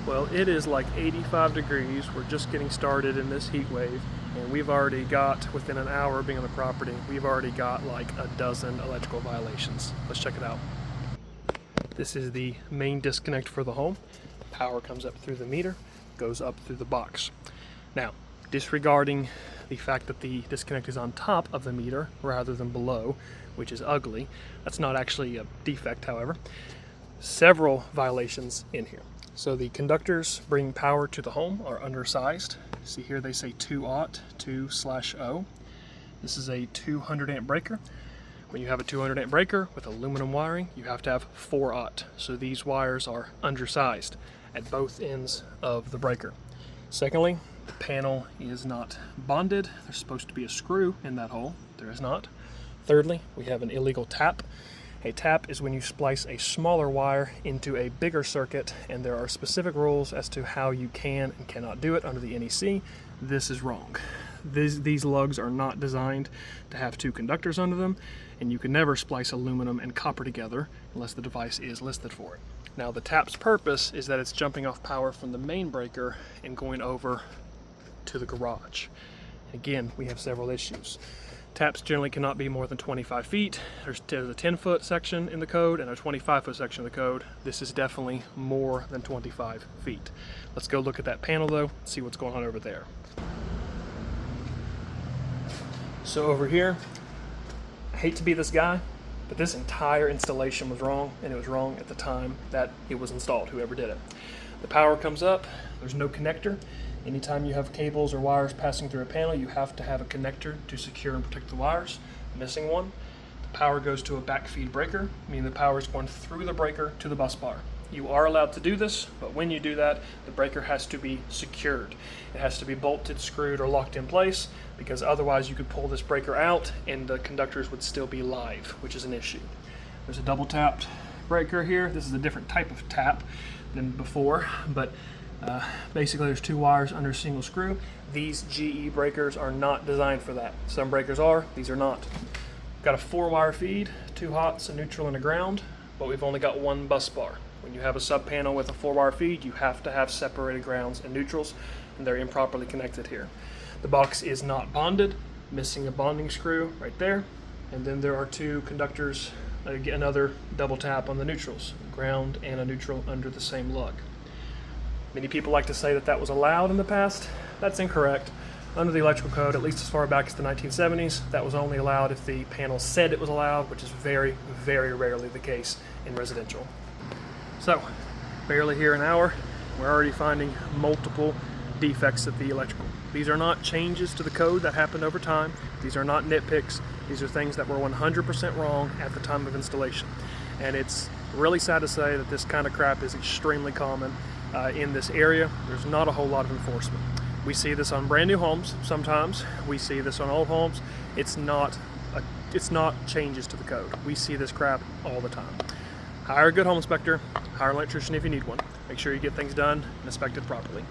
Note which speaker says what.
Speaker 1: Well, it is like 85 degrees. We're just getting started in this heat wave, and we've already got, within an hour of being on the property, we've already got like a dozen electrical violations. Let's check it out. This is the main disconnect for the home. Power comes up through the meter, goes up through the box. Now, disregarding the fact that the disconnect is on top of the meter rather than below, which is ugly, that's not actually a defect, however, several violations in here. So the conductors bringing power to the home are undersized. See here they say 2-aught, 2/0. This is a 200 amp breaker. When you have a 200 amp breaker with aluminum wiring, you have to have 4-aught. So these wires are undersized at both ends of the breaker. Secondly, the panel is not bonded. There's supposed to be a screw in that hole. There is not. Thirdly, we have an illegal tap. A tap is when you splice a smaller wire into a bigger circuit, and there are specific rules as to how you can and cannot do it under the NEC. This is wrong. These lugs are not designed to have two conductors under them, and you can never splice aluminum and copper together unless the device is listed for it. Now, the tap's purpose is that it's jumping off power from the main breaker and going over to the garage. Again, we have several issues. Taps generally cannot be more than 25 feet. There's a 10-foot section in the code and a 25-foot section of the code. This is definitely more than 25 feet. Let's go look at that panel though, see what's going on over there. So over here, I hate to be this guy, but this entire installation was wrong, and it was wrong at the time that it was installed, whoever did it. The power comes up, there's no connector. Anytime you have cables or wires passing through a panel, you have to have a connector to secure and protect the wires. Missing one. The power goes to a backfeed breaker, meaning the power is going through the breaker to the bus bar. You are allowed to do this, but when you do that, the breaker has to be secured. It has to be bolted, screwed, or locked in place, because otherwise you could pull this breaker out and the conductors would still be live, which is an issue. There's a double tapped breaker here. This is a different type of tap than before, but basically there's two wires under a single screw. These GE breakers are not designed for that. Some breakers are, these are not. Got a 4-wire feed, 2 hots, a neutral, and a ground, but we've only got one bus bar. When you have a sub panel with a 4-wire feed, you have to have separated grounds and neutrals, and they're improperly connected here. The box is not bonded, missing a bonding screw right there, and then there are 2 conductors, another double tap on the neutrals, ground and a neutral under the same lug. Many people like to say that that was allowed in the past. That's incorrect. Under the electrical code, at least as far back as the 1970s, that was only allowed if the panel said it was allowed, which is very, very rarely the case in residential. So, barely here an hour, we're already finding multiple defects of the electrical. These are not changes to the code that happened over time. These are not nitpicks. These are things that were 100% wrong at the time of installation. And it's really sad to say that this kind of crap is extremely common in this area. There's not a whole lot of enforcement. We see this on brand new homes sometimes. We see this on old homes. It's not changes to the code. We see this crap all the time. Hire a good home inspector, hire an electrician if you need one. Make sure you get things done and inspected properly.